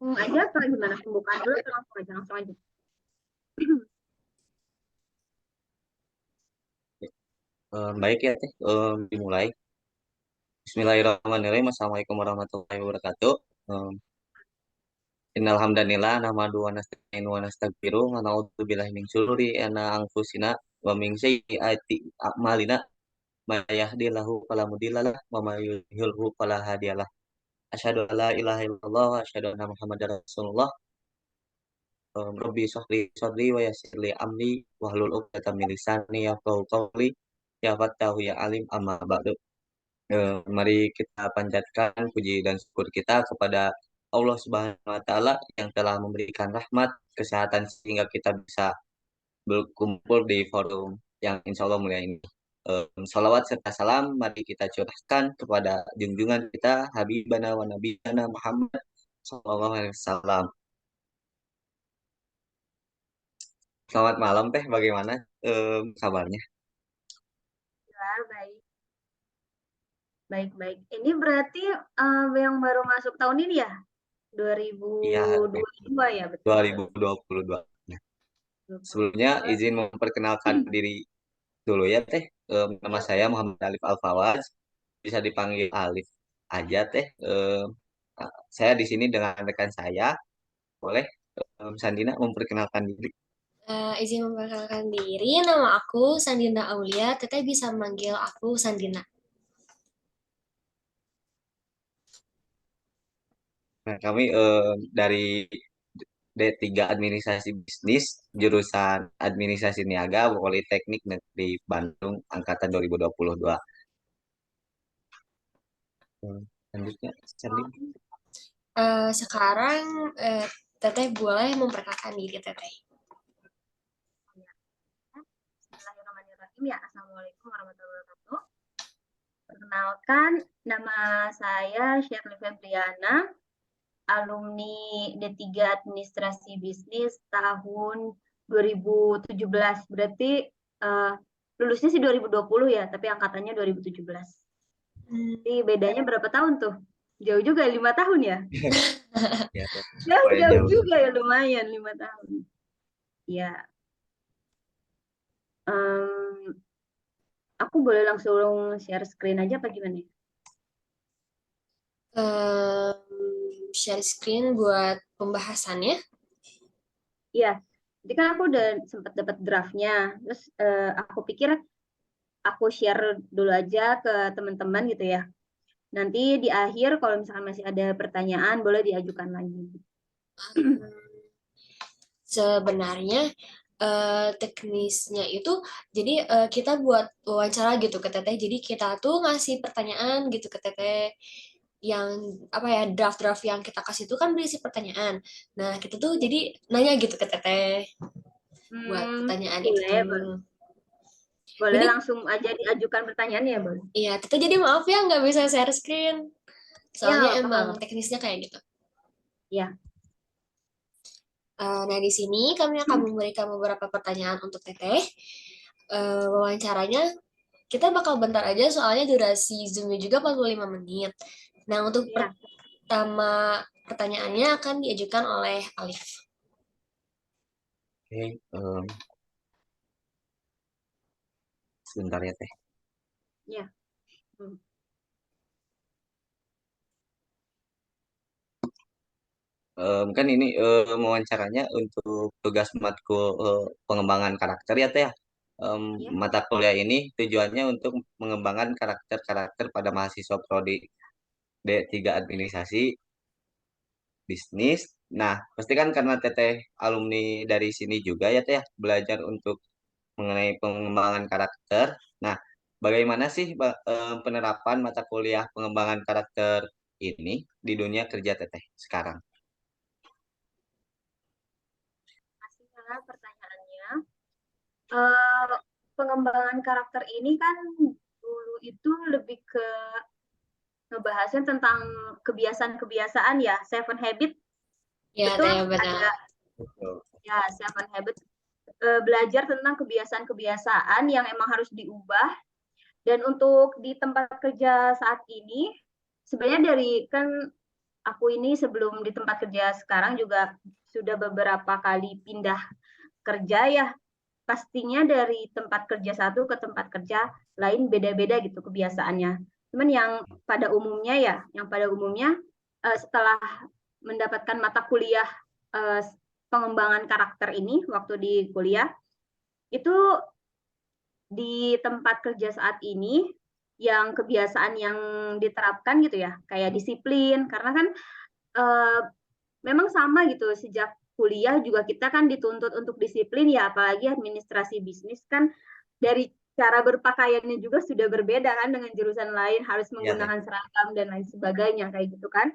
Aja apa gimana? Pembukaan dulu atau langsung aja? Langsung aja. Baik ya Teh, dimulai. Bismillahirrahmanirrahim. Assalamualaikum warahmatullahi wabarakatuh. Um, Innal hamdanillah nahmadu wa nasta'inu wa nastaghfiruh wa na'udzu billahi min syururi anfusina wa min sayyiati a'malina may yahdihillahu fala mudhillalah wa may yudhlilhu fala hadiyalah. Asyhadu an la ilaha illallah wa asyhadu anna Muhammadar Rasulullah. Rabbi shrahli sadri wa yassir li amri wahlul 'uqdatam min lisani yafqahu qawli. Ya Fattahu ya Alim, amma ba'du. Mari kita panjatkan puji dan syukur kita kepada Allah Subhanahu wa Ta'ala yang telah memberikan rahmat, kesehatan sehingga kita bisa berkumpul di forum yang insya Allah mulia ini. Salawat serta salam mari kita curahkan kepada junjungan kita Habibana wa Nabiyana Muhammad Sallallahu Alaihi Wasallam. Selamat malam Teh, bagaimana kabarnya? Ya, baik. Baik-baik. Ini berarti yang baru masuk tahun ini ya? Iya, Teh, 2022 ya, betul. 2022. Nah, sebelumnya izin memperkenalkan diri dulu ya Teh. Nama Ya, saya Muhammad Alif Alfawaz, bisa dipanggil Alif aja Teh. Saya di sini dengan rekan saya, boleh Sandina memperkenalkan diri. Izin memperkenalkan diri, nama aku Sandina Aulia, teteh bisa manggil aku Sandina. Nah, kami dari D3 Administrasi Bisnis, jurusan Administrasi Niaga, Politeknik Negeri Bandung, angkatan 2022. Selanjutnya, Sandina. Sekarang teteh boleh memperkenalkan diri teteh. Bismillahirrahmanirrahim ya. Assalamualaikum warahmatullahi wabarakatuh. Perkenalkan, nama saya Shirley Febriana, alumni D3 Administrasi Bisnis tahun 2017. Berarti lulusnya sih 2020 ya, tapi angkatannya 2017. Jadi bedanya berapa tahun tuh? Jauh juga, 5 tahun ya? Ya, Jauh-jauh jauh. juga ya, lumayan 5 tahun. Ya, aku boleh langsung share screen aja apa gimana? Share screen buat pembahasannya. Iya, jadi kan aku udah sempat dapat draftnya. Terus aku pikir aku share dulu aja ke teman-teman gitu ya. Nanti di akhir kalau misalkan masih ada pertanyaan boleh diajukan lagi. Sebenarnya teknisnya itu jadi kita buat wawancara gitu ke teteh. Jadi kita tuh ngasih pertanyaan gitu ke teteh yang apa ya draft-draft yang kita kasih itu kan berisi pertanyaan. Nah kita tuh jadi nanya gitu ke teteh buat pertanyaan itu Boleh, tuh. boleh. Boleh Jadi langsung aja diajukan pertanyaan ya, boleh. iya teteh jadi maaf ya nggak bisa share screen. Iya, Soalnya nggak apa-apa, nggak emang apa-apa. teknisnya kayak gitu. Ya. Nah, di sini kami akan memberikan beberapa pertanyaan untuk Teteh. Wawancaranya kita bakal bentar aja soalnya durasi Zoom-nya juga 45 menit. Nah, untuk Iya. pertama pertanyaannya akan diajukan oleh Alif. Oke, sebentar ya Teh. Iya. Hmm. Kan ini wawancaranya untuk tugas matkul pengembangan karakter ya Teh ya. Iya. Mata kuliah ini tujuannya untuk mengembangkan karakter-karakter pada mahasiswa prodi D3 Administrasi Bisnis. Nah, pasti kan karena Teteh alumni dari sini juga ya Teh ya, belajar untuk mengenai pengembangan karakter. Nah, bagaimana sih penerapan mata kuliah pengembangan karakter ini di dunia kerja Teteh sekarang? Masih ya pertanyaannya. Eh, pengembangan karakter ini kan dulu itu lebih ke ngebahasnya tentang kebiasaan-kebiasaan ya, Seven Habit Ya, itu Teh ada benar. Betul. ya Seven Habit, belajar tentang kebiasaan-kebiasaan yang emang harus diubah. Dan untuk di tempat kerja saat ini sebenarnya dari kan aku ini sebelum di tempat kerja sekarang juga sudah beberapa kali pindah kerja ya. Pastinya dari tempat kerja satu ke tempat kerja lain beda-beda gitu kebiasaannya. Cuman yang pada umumnya setelah mendapatkan mata kuliah pengembangan karakter ini waktu di kuliah, itu di tempat kerja saat ini yang kebiasaan yang diterapkan gitu ya, kayak disiplin, karena kan memang sama gitu sejak kuliah juga kita kan dituntut untuk disiplin ya, apalagi administrasi bisnis kan dari cara berpakaiannya juga sudah berbeda kan dengan jurusan lain, harus menggunakan seragam dan lain sebagainya kayak gitu kan.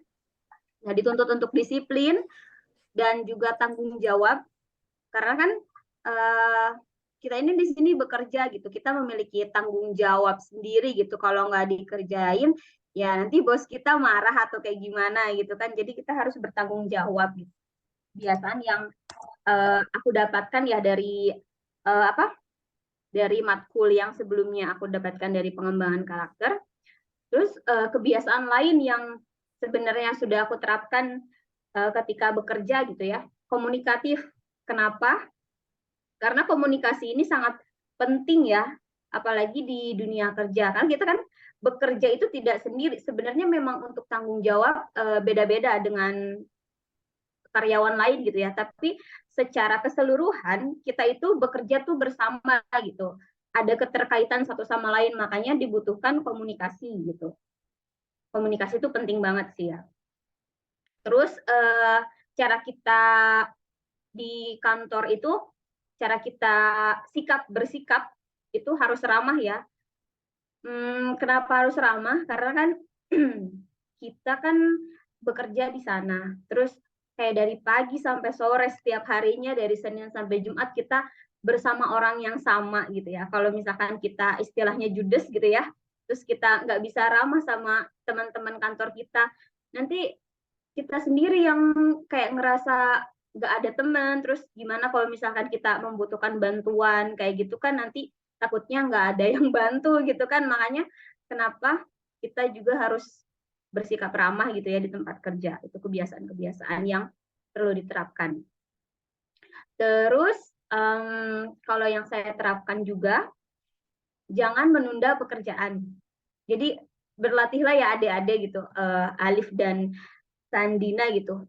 Nah, dituntut untuk disiplin dan juga tanggung jawab karena kan kita ini di sini bekerja gitu, kita memiliki tanggung jawab sendiri gitu. Kalau nggak dikerjain, ya nanti bos kita marah atau kayak gimana gitu kan. Jadi kita harus bertanggung jawab gitu. Kebiasaan yang aku dapatkan ya dari dari matkul yang sebelumnya aku dapatkan dari pengembangan karakter. Terus kebiasaan lain yang sebenarnya sudah aku terapkan ketika bekerja gitu ya, komunikatif. Kenapa? Karena komunikasi ini sangat penting ya, apalagi di dunia kerja. Kan kita kan bekerja itu tidak sendiri, sebenarnya memang untuk tanggung jawab beda-beda dengan karyawan lain gitu ya, tapi secara keseluruhan kita itu bekerja tuh bersama gitu. Ada keterkaitan satu sama lain, makanya dibutuhkan komunikasi gitu. Komunikasi itu penting banget sih ya. Terus cara kita di kantor itu, cara kita bersikap itu harus ramah ya. Kenapa harus ramah? Karena kan kita kan bekerja di sana. Terus kayak dari pagi sampai sore setiap harinya, dari Senin sampai Jumat kita bersama orang yang sama gitu ya. Kalau misalkan kita istilahnya judes gitu ya, terus kita nggak bisa ramah sama teman-teman kantor kita, nanti kita sendiri yang kayak ngerasa nggak ada teman. Terus gimana kalau misalkan kita membutuhkan bantuan kayak gitu kan, nanti takutnya nggak ada yang bantu gitu kan. Makanya kenapa kita juga harus bersikap ramah gitu ya di tempat kerja. Itu kebiasaan-kebiasaan yang perlu diterapkan. Terus kalau yang saya terapkan juga, jangan menunda pekerjaan. Jadi berlatihlah ya adik-adik gitu, Alif dan Sandina gitu,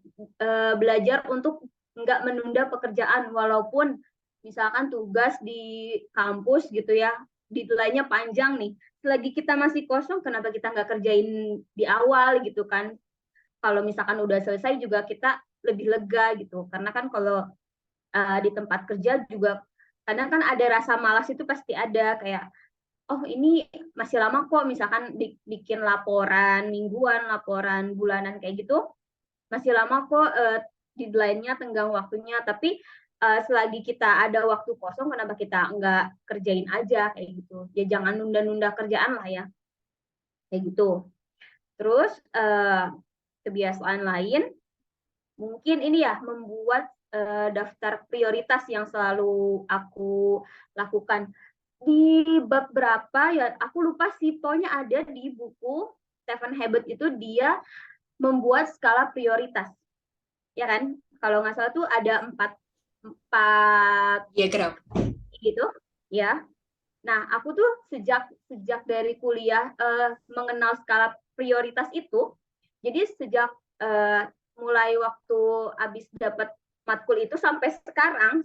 belajar untuk nggak menunda pekerjaan walaupun misalkan tugas di kampus gitu ya, deadline-nya panjang nih. Selagi kita masih kosong, kenapa kita nggak kerjain di awal gitu kan? Kalau misalkan udah selesai juga kita lebih lega gitu. Karena kan kalau di tempat kerja juga kadang kan ada rasa malas itu pasti ada, kayak oh ini masih lama kok, misalkan bikin laporan mingguan, laporan bulanan kayak gitu, masih lama kok deadline-nya, tenggang waktunya. Tapi selagi kita ada waktu kosong, kenapa kita nggak kerjain aja kayak gitu. Ya jangan nunda-nunda kerjaan lah ya. Kayak gitu. Terus kebiasaan lain, mungkin ini ya, membuat daftar prioritas yang selalu aku lakukan. Di bab berapa ya, aku lupa sih, pokoknya ada di buku Seven Habits itu dia membuat skala prioritas. Ya kan? Kalau nggak salah tuh ada empat diagram gitu ya. Nah, aku tuh sejak dari kuliah mengenal skala prioritas itu. Jadi sejak mulai waktu habis dapat matkul itu sampai sekarang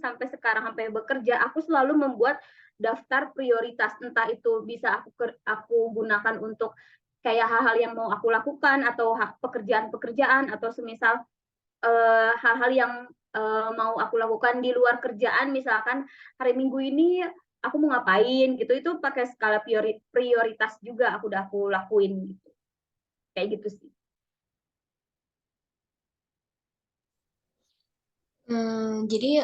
bekerja, aku selalu membuat daftar prioritas. Entah itu bisa aku gunakan untuk kayak hal-hal yang mau aku lakukan, atau pekerjaan-pekerjaan, atau semisal hal-hal yang mau aku lakukan di luar kerjaan. Misalkan hari Minggu ini aku mau ngapain gitu, itu pakai skala prioritas juga aku lakuin gitu. Kayak gitu sih. Jadi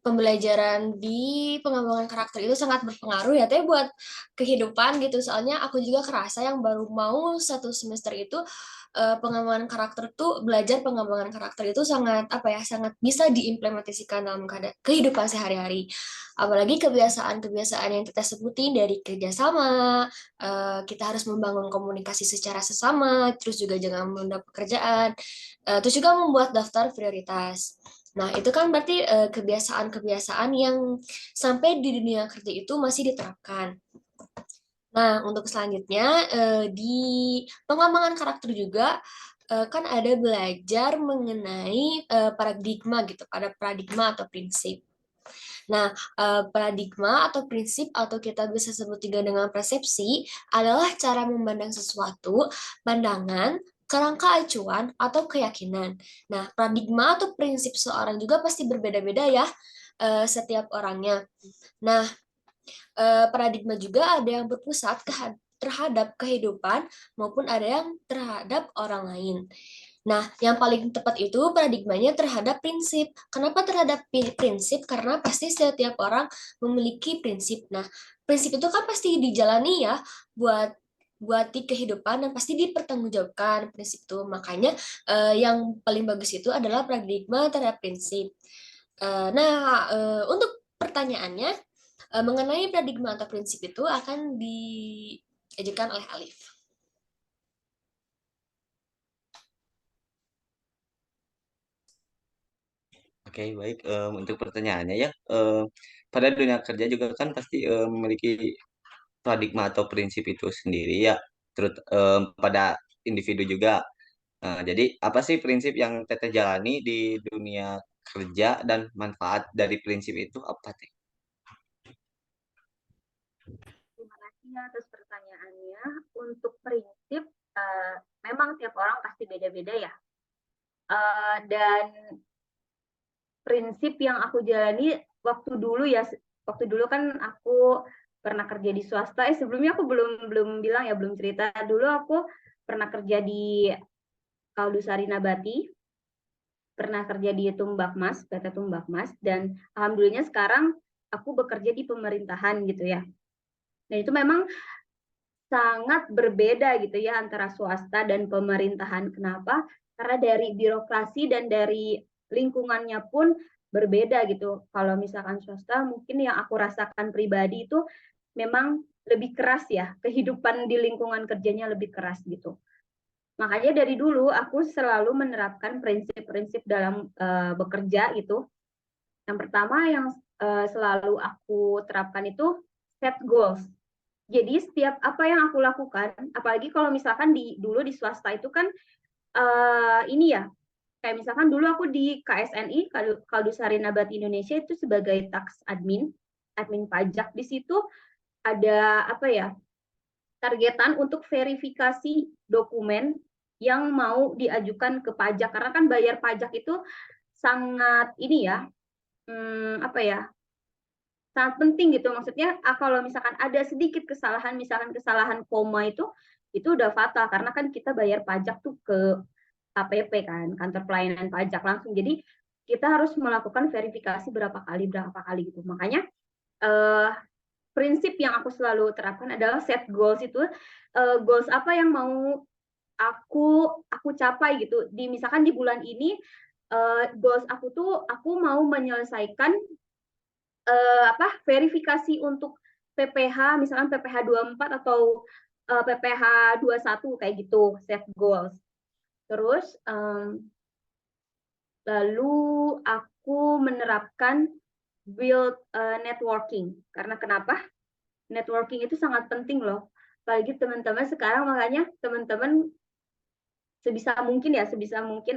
pembelajaran di pengembangan karakter itu sangat berpengaruh ya teh buat kehidupan gitu. Soalnya aku juga kerasa yang baru mau 1 semester itu pengembangan karakter tuh belajar pengembangan karakter itu sangat apa ya sangat bisa diimplementasikan dalam kehidupan sehari-hari. Apalagi kebiasaan-kebiasaan yang kita sebutin dari kerjasama, kita harus membangun komunikasi secara sesama, terus juga jangan menunda pekerjaan, terus juga membuat daftar prioritas. Nah, itu kan berarti kebiasaan-kebiasaan yang sampai di dunia kerja itu masih diterapkan. Nah, untuk selanjutnya di pengembangan karakter juga kan ada belajar mengenai paradigma gitu, pada paradigma atau prinsip. Nah, paradigma atau prinsip atau kita bisa sebut juga dengan persepsi adalah cara memandang sesuatu, pandangan, kerangka acuan atau keyakinan. Nah, paradigma atau prinsip seorang juga pasti berbeda-beda ya setiap orangnya. Nah, paradigma juga ada yang berpusat terhadap kehidupan maupun ada yang terhadap orang lain. Nah, yang paling tepat itu paradigmanya terhadap prinsip. Kenapa terhadap prinsip? Karena pasti setiap orang memiliki prinsip. Nah, prinsip itu kan pasti dijalani ya buat buat di kehidupan dan pasti dipertanggungjawabkan prinsip itu. Makanya yang paling bagus itu adalah paradigma terhadap prinsip. Untuk pertanyaannya mengenai paradigma atau prinsip itu akan diajukan oleh Alif. Oke, baik. Untuk pertanyaannya ya, pada dunia kerja juga kan pasti memiliki paradigma atau prinsip itu sendiri ya, terus pada individu juga. Jadi apa sih prinsip yang Teteh jalani di dunia kerja dan manfaat dari prinsip itu apa Teh? Terima kasih atas pertanyaannya. Untuk prinsip, memang tiap orang pasti beda-beda ya. Dan prinsip yang aku jalani waktu dulu kan aku pernah kerja di swasta. Sebelumnya aku belum bilang ya, belum cerita. Dulu aku pernah kerja di Kaldusari Nabati, pernah kerja di Tumbak Mas, PT Tumbak Mas, dan alhamdulillahnya sekarang aku bekerja di pemerintahan gitu ya. Dan itu memang sangat berbeda gitu ya antara swasta dan pemerintahan. Kenapa? Karena dari birokrasi dan dari lingkungannya pun berbeda gitu. Kalau misalkan swasta, mungkin yang aku rasakan pribadi itu memang lebih keras ya, kehidupan di lingkungan kerjanya lebih keras gitu. Makanya dari dulu aku selalu menerapkan prinsip-prinsip dalam bekerja itu. Yang pertama yang selalu aku terapkan itu set goals. Jadi setiap apa yang aku lakukan, apalagi kalau misalkan dulu di swasta itu kan ini ya, kayak misalkan dulu aku di KSNI, Kaldusari Nabati Indonesia itu sebagai tax admin pajak. Di situ ada apa ya, targetan untuk verifikasi dokumen yang mau diajukan ke pajak. Karena kan bayar pajak itu sangat ini ya, apa ya, sangat penting gitu. Maksudnya kalau misalkan ada sedikit kesalahan, misalkan kesalahan koma itu udah fatal karena kan kita bayar pajak tuh ke KPP kan, kantor pelayanan pajak langsung. Jadi kita harus melakukan verifikasi berapa kali gitu. Makanya prinsip yang aku selalu terapkan adalah set goals itu, goals apa yang mau aku capai gitu. Misalkan di bulan ini goals aku tuh aku mau menyelesaikan verifikasi untuk PPH, misalkan PPH 24 atau PPH 21 kayak gitu, set goals. Terus lalu aku menerapkan build networking. Karena kenapa? Networking itu sangat penting loh. Apalagi teman-teman sekarang, makanya teman-teman sebisa mungkin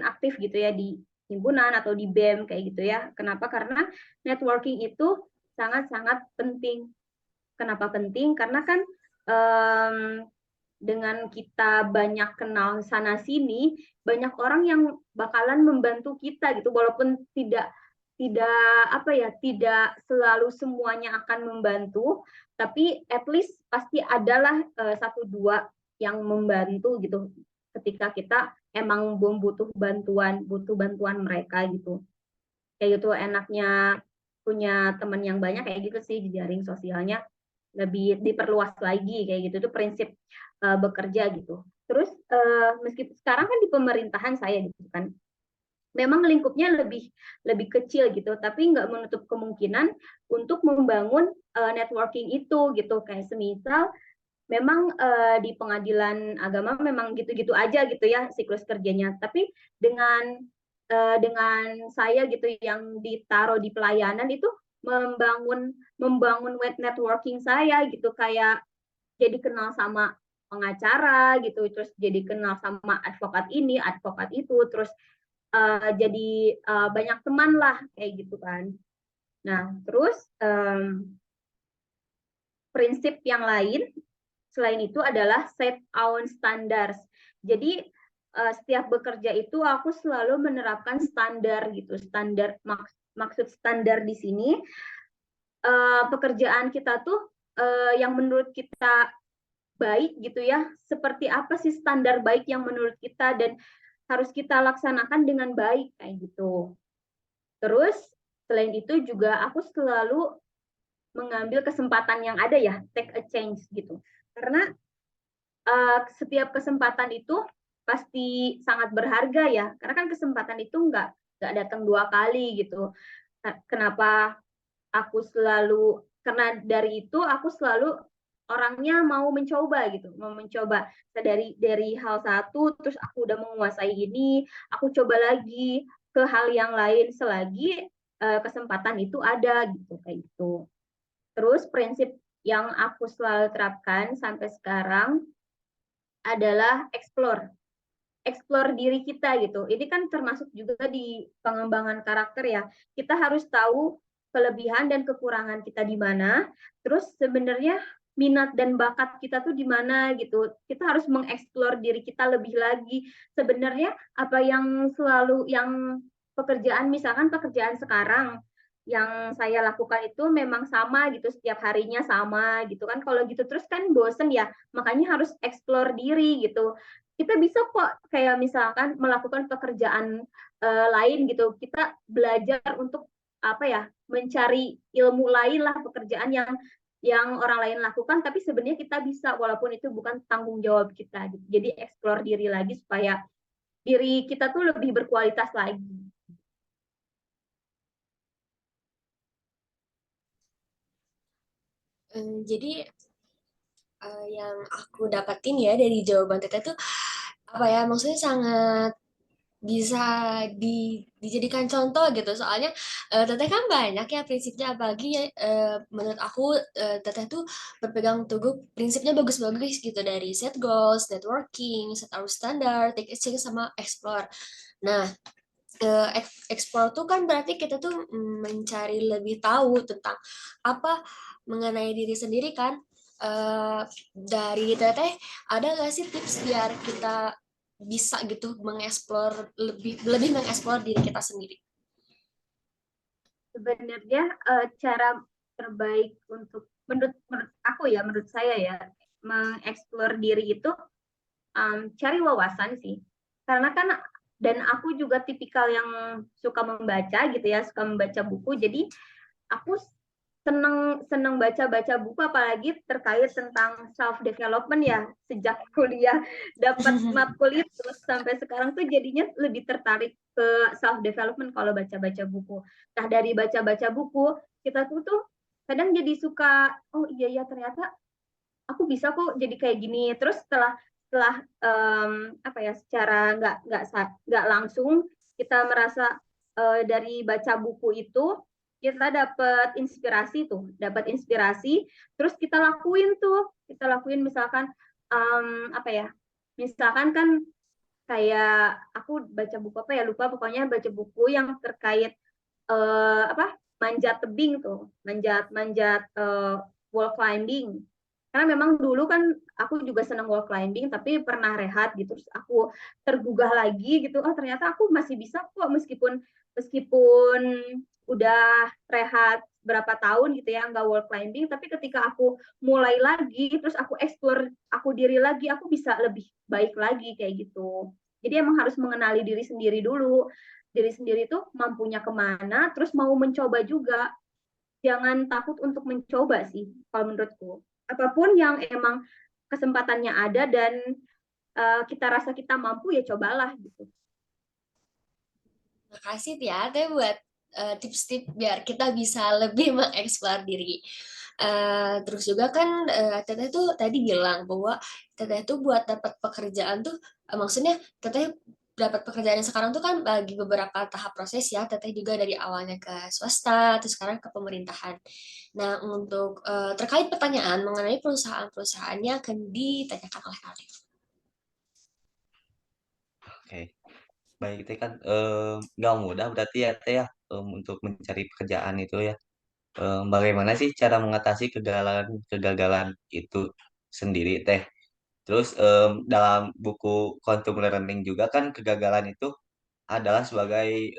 aktif gitu ya di himpunan atau di BEM kayak gitu ya. Kenapa? Karena networking itu sangat-sangat penting. Kenapa penting? Karena kan dengan kita banyak kenal sana sini, banyak orang yang bakalan membantu kita gitu, walaupun tidak tidak selalu semuanya akan membantu, tapi at least pasti adalah satu dua yang membantu gitu ketika kita emang butuh bantuan mereka gitu. Kayak gitu enaknya punya teman yang banyak kayak gitu sih, jejaring sosialnya lebih diperluas lagi kayak gitu. Itu prinsip bekerja gitu. Terus meskipun sekarang kan di pemerintahan saya gitu kan, memang lingkupnya lebih kecil gitu, tapi nggak menutup kemungkinan untuk membangun networking itu gitu. Kayak semisal memang di pengadilan agama memang gitu-gitu aja gitu ya siklus kerjanya, tapi dengan saya gitu yang ditaruh di pelayanan itu membangun networking saya gitu, kayak jadi kenal sama pengacara gitu, terus jadi kenal sama advokat ini, advokat itu, terus jadi banyak teman lah kayak gitu kan. Nah, terus prinsip yang lain selain itu adalah set own standards. Jadi setiap bekerja itu aku selalu menerapkan standar gitu. Standar maksud standar di sini pekerjaan kita tuh yang menurut kita baik gitu ya. Seperti apa sih standar baik yang menurut kita dan harus kita laksanakan dengan baik kayak gitu. Terus selain itu juga aku selalu mengambil kesempatan yang ada ya, take a chance gitu. Karena setiap kesempatan itu pasti sangat berharga ya, karena kan kesempatan itu nggak datang 2 kali gitu. Kenapa aku selalu, karena dari itu aku selalu orangnya mau mencoba gitu, mau mencoba dari hal satu, terus aku udah menguasai ini, aku coba lagi ke hal yang lain selagi kesempatan itu ada gitu kayak gitu. Terus prinsip yang aku selalu terapkan sampai sekarang adalah explore diri kita gitu. Ini kan termasuk juga di pengembangan karakter ya. Kita harus tahu kelebihan dan kekurangan kita di mana. Terus sebenarnya minat dan bakat kita tuh di mana gitu. Kita harus mengeksplor diri kita lebih lagi. Sebenarnya apa yang selalu yang pekerjaan, misalkan pekerjaan sekarang yang saya lakukan itu memang sama gitu, setiap harinya sama gitu kan. Kalau gitu terus kan bosen ya. Makanya harus explore diri gitu. Kita bisa kok kayak misalkan melakukan pekerjaan lain gitu. Kita belajar untuk apa ya, mencari ilmu lain lah, pekerjaan yang orang lain lakukan, tapi sebenarnya kita bisa walaupun itu bukan tanggung jawab kita gitu. Jadi explore diri lagi supaya diri kita tuh lebih berkualitas lagi. Jadi yang aku dapatin ya dari jawaban Teteh tuh apa ya, maksudnya sangat bisa dijadikan contoh gitu, soalnya Teteh kan banyak ya prinsipnya, apalagi ya, menurut aku Teteh tuh berpegang teguh prinsipnya bagus-bagus gitu, dari set goals, networking, set our standard, take action, sama explore. Nah, explore tuh kan berarti kita tuh mencari lebih tahu tentang apa mengenai diri sendiri kan. Dari Teteh ada nggak sih tips biar kita bisa gitu mengeksplor lebih mengeksplor diri kita sendiri? Sebenarnya cara terbaik untuk menurut aku ya, menurut saya ya, mengeksplor diri itu cari wawasan sih. Karena kan dan aku juga tipikal yang suka membaca gitu ya, suka membaca buku. Jadi aku seneng seneng baca buku, apalagi terkait tentang self development ya. Sejak kuliah dapat matkul itu sampai sekarang tuh jadinya lebih tertarik ke self development kalau baca-baca buku. Nah, dari baca-baca buku kita tuh kadang jadi suka, oh iya ya ternyata aku bisa kok jadi kayak gini. Terus setelah apa ya, secara nggak langsung kita merasa dari baca buku itu kita dapat inspirasi, terus kita lakuin misalkan apa ya, misalkan kan kayak aku baca buku apa ya, lupa, pokoknya baca buku yang terkait apa, manjat tebing tuh, manjat manjat wall climbing. Karena memang dulu kan aku juga senang wall climbing, tapi pernah rehat gitu. Terus aku tergugah lagi gitu. Oh ternyata aku masih bisa kok, meskipun meskipun udah rehat berapa tahun gitu ya nggak wall climbing. Tapi ketika aku mulai lagi, terus aku explore aku diri lagi, aku bisa lebih baik lagi kayak gitu. Jadi emang harus mengenali diri sendiri dulu. Diri sendiri tuh mampunya kemana, terus mau mencoba juga. jangan takut untuk mencoba sih kalau menurutku. Apapun yang emang kesempatannya ada dan kita rasa kita mampu ya cobalah gitu. Makasih ya Teh buat tips-tips biar kita bisa lebih mengeksplor diri. Terus juga kan Teteh tuh tadi bilang bahwa Teteh tuh buat dapat pekerjaan tuh maksudnya Teteh dapat pekerjaan yang sekarang tuh kan bagi beberapa tahap proses ya. Teteh juga dari awalnya ke swasta, terus sekarang ke pemerintahan. Nah, untuk terkait pertanyaan mengenai perusahaan-perusahaan yang akan ditanyakan oleh Alif. Oke, baik teh kan nggak mudah berarti ya teh ya untuk mencari pekerjaan itu ya. Bagaimana sih cara mengatasi kegagalan itu sendiri teh? Terus dalam buku Quantum Learning juga kan kegagalan itu adalah sebagai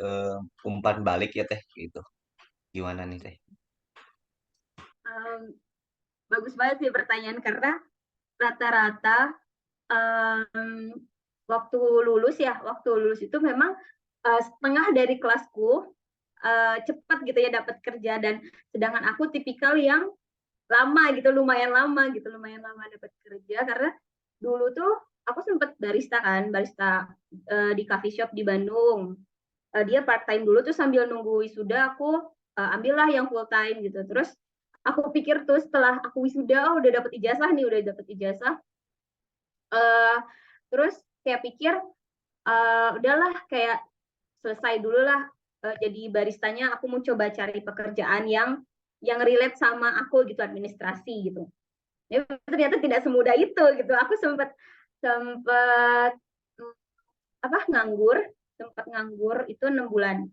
umpan balik ya teh gitu. Gimana nih teh? Um, Bagus banget sih pertanyaan karena rata-rata waktu lulus itu memang setengah dari kelasku cepat gitu ya dapat kerja, dan sedangkan aku tipikal yang lama gitu, lumayan lama dapat kerja karena dulu tuh aku sempet barista di coffee shop di Bandung. Dia part time dulu tuh sambil nunggu wisuda aku ambillah yang full time gitu. Terus aku pikir tuh setelah aku wisuda, udah dapet ijazah nih, uh, terus kayak pikir udahlah kayak selesai dulu lah jadi baristanya, aku mau coba cari pekerjaan yang relate sama aku gitu, administrasi gitu. Ya, ternyata tidak semudah itu gitu. Aku sempat sempat apa sempat nganggur itu 6 bulan.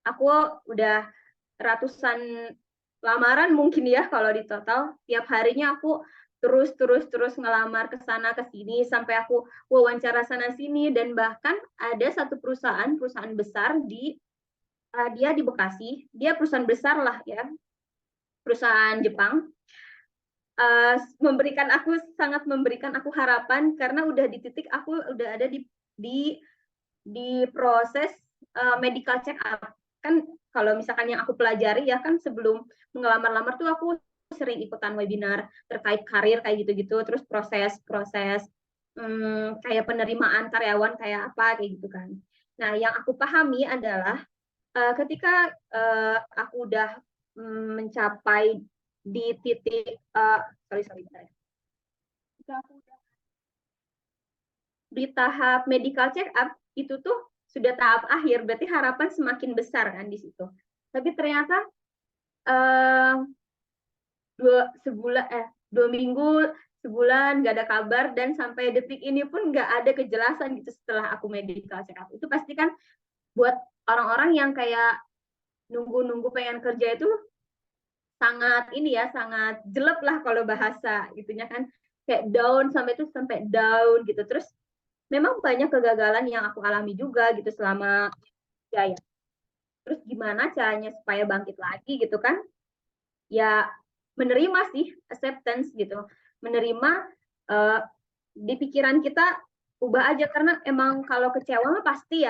Aku udah ratusan lamaran mungkin ya kalau di total. Tiap harinya aku terus ngelamar ke sana ke sini sampai aku wawancara sana sini, dan bahkan ada satu perusahaan besar dia di Bekasi. Dia perusahaan besar lah ya, perusahaan Jepang. Sangat memberikan aku harapan karena udah di titik aku udah ada di proses medical check up. Kan kalau misalkan yang aku pelajari ya kan, sebelum mengelamar-lamar tuh aku sering ikutan webinar terkait karir kayak gitu-gitu, terus proses kayak penerimaan karyawan kayak apa kayak gitu kan. Nah, yang aku pahami adalah ketika aku udah mencapai di titik sorry bentar ya. Ketika aku udah di tahap medical check up itu tuh sudah tahap akhir, berarti harapan semakin besar kan di situ. Tapi ternyata eh, 2 minggu, sebulan nggak ada kabar, dan sampai detik ini pun nggak ada kejelasan gitu setelah aku medical check up. Itu pasti kan buat orang-orang yang kayak nunggu-nunggu pengen kerja itu sangat ini ya, sangat jelek lah kalau bahasa gitunya kan, kayak sampai down gitu. Terus memang banyak kegagalan yang aku alami juga gitu selama ya. Terus gimana caranya supaya bangkit lagi gitu kan? Ya menerima sih, acceptance gitu. Menerima uh, di pikiran kita ubah aja, karena emang kalau kecewa pasti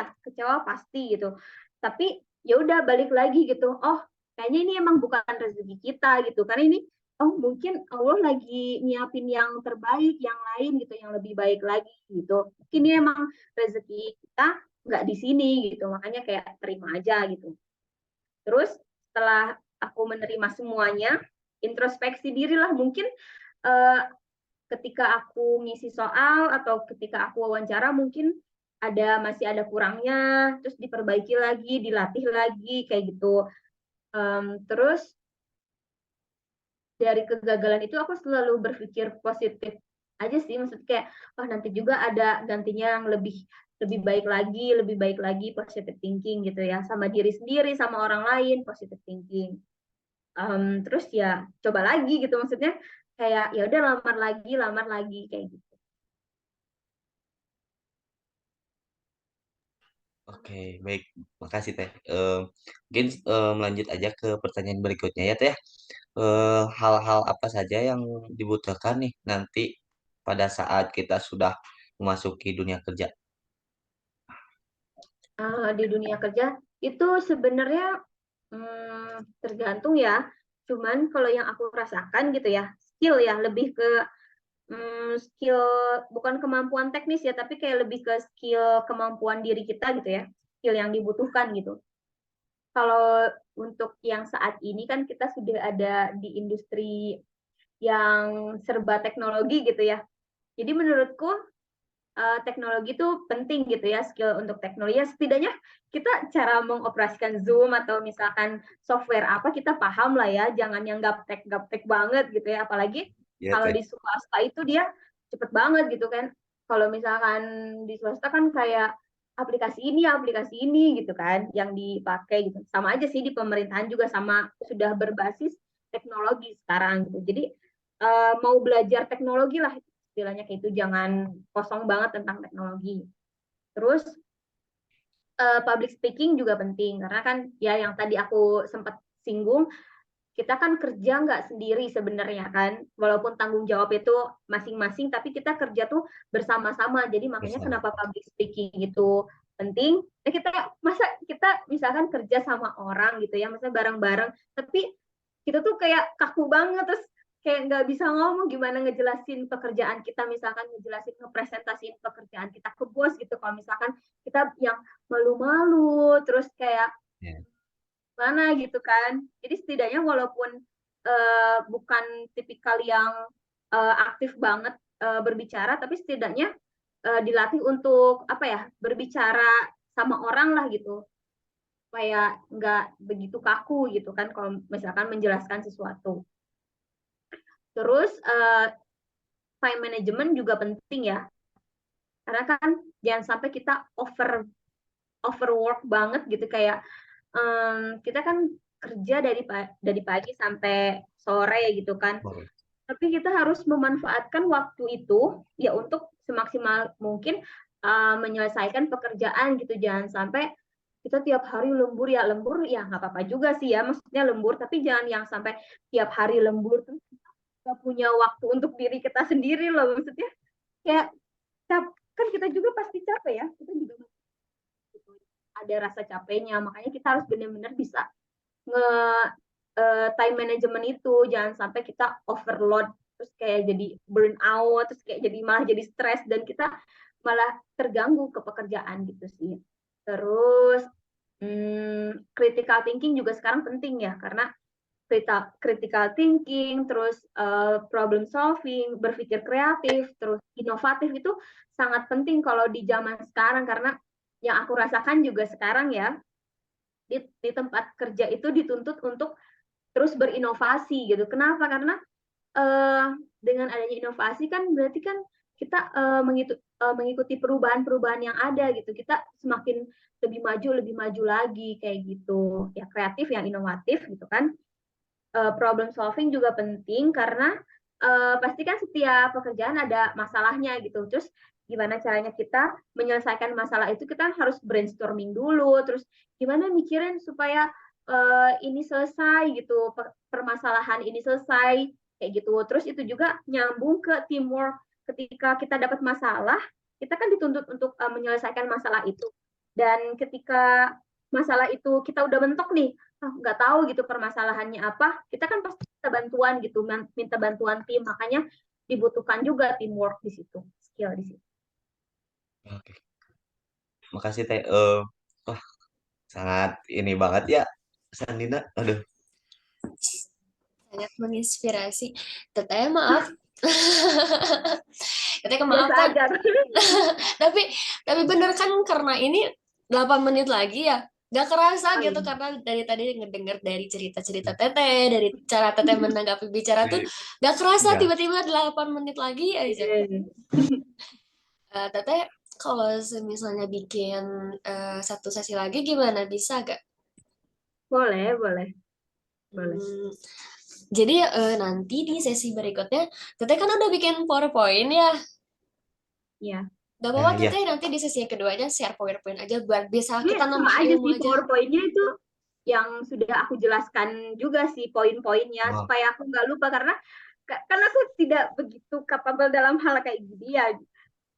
gitu. Tapi ya udah balik lagi gitu. Oh, kayaknya ini emang bukan rezeki kita gitu. Karena ini mungkin Allah lagi nyiapin yang terbaik, yang lain gitu, yang lebih baik lagi gitu. Mungkin ini emang rezeki kita nggak di sini gitu. Makanya kayak terima aja gitu. Terus setelah aku menerima semuanya, introspeksi dirilah mungkin uh, ketika aku ngisi soal atau ketika aku wawancara mungkin masih ada kurangnya, terus diperbaiki lagi, dilatih lagi kayak gitu. Terus dari kegagalan itu aku selalu berpikir positif aja sih, maksudnya kayak nanti juga ada gantinya yang lebih baik lagi, positive thinking gitu ya, sama diri sendiri, sama orang lain, positive thinking. Terus ya coba lagi gitu, maksudnya kayak ya udah lamar lagi kayak gitu. Oke, baik. Makasih Teh. Mungkin melanjut aja ke pertanyaan berikutnya ya Teh. Hal-hal apa saja yang dibutuhkan nih nanti pada saat kita sudah memasuki dunia kerja? Di dunia kerja itu sebenarnya tergantung ya. Cuman kalau yang aku rasakan gitu ya, skill ya, lebih ke skill, bukan kemampuan teknis ya, tapi kayak lebih ke skill kemampuan diri kita gitu ya, skill yang dibutuhkan gitu. Kalau untuk yang saat ini kan kita sudah ada di industri yang serba teknologi gitu ya. Jadi menurutku teknologi itu penting gitu ya, skill untuk teknologi. Ya, setidaknya kita cara mengoperasikan Zoom atau misalkan software apa kita paham lah ya, jangan yang gaptek banget gitu ya. Apalagi Iya kalau teh. di swasta itu dia cepet banget gitu kan. Kalau misalkan di swasta kan kayak aplikasi ini gitu kan yang dipakai gitu. Sama aja sih di pemerintahan juga sama, sudah berbasis teknologi sekarang gitu. Jadi mau belajar teknologi lah istilahnya kayak itu, jangan kosong banget tentang teknologi. Terus public speaking juga penting karena kan ya yang tadi aku sempat singgung, kita kan kerja nggak sendiri sebenarnya kan, walaupun tanggung jawab itu masing-masing, tapi kita kerja tuh bersama-sama. Jadi makanya Bersama. kenapa public speaking itu penting. Nah, kita misalkan kerja sama orang gitu ya, misalnya bareng-bareng, tapi kita tuh kayak kaku banget, terus kayak nggak bisa ngomong gimana ngejelasin pekerjaan kita, misalkan ngejelasin, ngepresentasiin pekerjaan kita ke bos gitu. Kalau misalkan kita yang malu-malu, terus kayak Ya. mana gitu kan. Jadi setidaknya walaupun bukan tipikal yang aktif banget berbicara, tapi setidaknya dilatih untuk apa ya, berbicara sama orang lah gitu, supaya nggak begitu kaku gitu kan kalau misalkan menjelaskan sesuatu. Terus time management juga penting ya, karena kan jangan sampai kita overwork banget gitu, kayak kita kan kerja dari pagi sampai sore gitu kan. Boleh. Tapi kita harus memanfaatkan waktu itu ya untuk semaksimal mungkin menyelesaikan pekerjaan gitu. Jangan sampai kita tiap hari lembur ya nggak apa-apa juga sih ya, maksudnya lembur, tapi jangan yang sampai tiap hari lembur terus nggak punya waktu untuk diri kita sendiri loh, maksudnya kayak kan kita juga pasti capek ya, kita juga ada rasa capeknya, makanya kita harus benar-benar bisa nge time management itu, jangan sampai kita overload terus kayak jadi burn out, terus kayak jadi malah jadi stres dan kita malah terganggu ke pekerjaan gitu sih. Terus critical thinking juga sekarang penting ya, karena critical thinking, terus problem solving, berpikir kreatif, terus inovatif itu sangat penting kalau di zaman sekarang, karena yang aku rasakan juga sekarang ya, di tempat kerja itu dituntut untuk terus berinovasi gitu. Kenapa? Karena dengan adanya inovasi kan berarti kan kita mengikuti perubahan-perubahan yang ada gitu. Kita semakin lebih maju lagi kayak gitu. Ya kreatif, yang inovatif gitu kan. Problem solving juga penting karena pasti kan setiap pekerjaan ada masalahnya gitu. Terus gimana caranya kita menyelesaikan masalah itu, kita harus brainstorming dulu, terus gimana mikirin supaya ini selesai gitu, permasalahan ini selesai kayak gitu. Terus itu juga nyambung ke teamwork. Ketika kita dapat masalah, kita kan dituntut untuk menyelesaikan masalah itu. Dan ketika masalah itu kita udah bentuk nih, nggak tahu gitu permasalahannya apa, kita kan pasti minta bantuan gitu, minta bantuan tim. Makanya dibutuhkan juga teamwork di situ, skill di situ. Oke. Makasih teh. Wah, sangat ini banget ya, Sandina. Aduh. Sangat menginspirasi. Teteh maaf. Teteh maaf Biasa kan. aja. Tapi bener kan karena ini 8 menit lagi ya. Gak kerasa Oh, gitu iya. karena dari tadi ngedenger dari cerita-cerita Teteh, dari cara Teteh menanggapi bicara tuh gak kerasa Iya. tiba-tiba 8 menit lagi aja. Teteh kalau misalnya bikin satu sesi lagi gimana, bisa gak? Boleh, boleh, boleh. Hmm, jadi nanti di sesi berikutnya, Teteh kan udah bikin PowerPoint ya. Iya. Gak apa-apa Nah, iya. Teteh, nanti di sesi yang keduanya share PowerPoint aja buat bisa Ini kita sama nambah aja ilmu sih, aja. PowerPoint-nya itu yang sudah aku jelaskan juga sih poin-poinnya, Oh, supaya aku nggak lupa, karena kan aku tidak begitu capable dalam hal kayak gini ya. Hmm,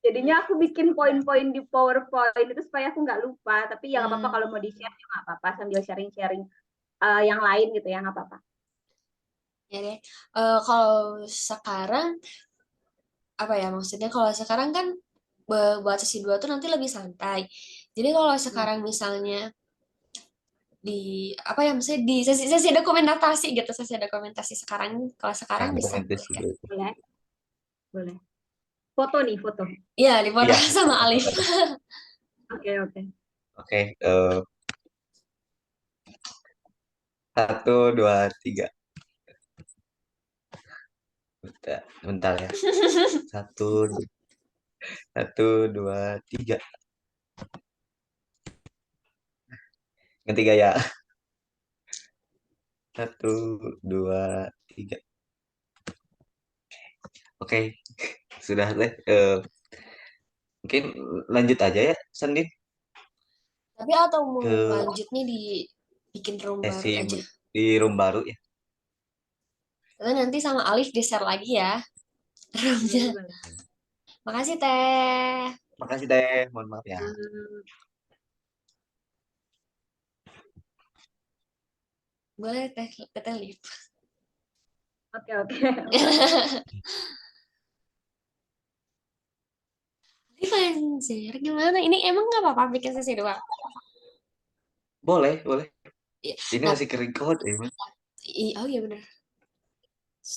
Jadinya aku bikin poin-poin di PowerPoint itu supaya aku nggak lupa. Tapi ya nggak apa-apa, kalau mau hmm, di-share ya nggak apa-apa, sambil sharing-sharing yang lain gitu ya, nggak apa-apa. Ya deh. Kalau sekarang apa ya maksudnya? Kalau sekarang kan buat sesi 2 tuh nanti lebih santai. Jadi kalau Ya, sekarang misalnya di apa ya maksudnya di sesi dokumentasi gitu, sesi dokumentasi sekarang kalau Ya, sekarang bisa boleh dokumentasi kan? dulu. boleh, boleh. Foto nih, foto. Iya, dipoto Iya, sama Alif. Oke, oke. oke. 1, 2, 3. Bentar ya. Satu, satu, 2, 3. Ketiga ya. 1, 2, 3. Oke, sudah deh. Mungkin lanjut aja ya, Sandin, Tapi atau mau ke lanjutnya di bikin room baru sesi aja. di room baru ya. Lalu nanti sama Alif di-share lagi ya roomnya. Boleh, boleh. Makasih Teh. Makasih deh, mohon maaf ya. Hmm, Boleh Teh Alif. oke, oke, oke. Alif anjir, gimana? Ini emang nggak apa-apa bikin sesi doang? Boleh, boleh. Iya. Ini Nah, masih kering kode, emang. oh iya bener.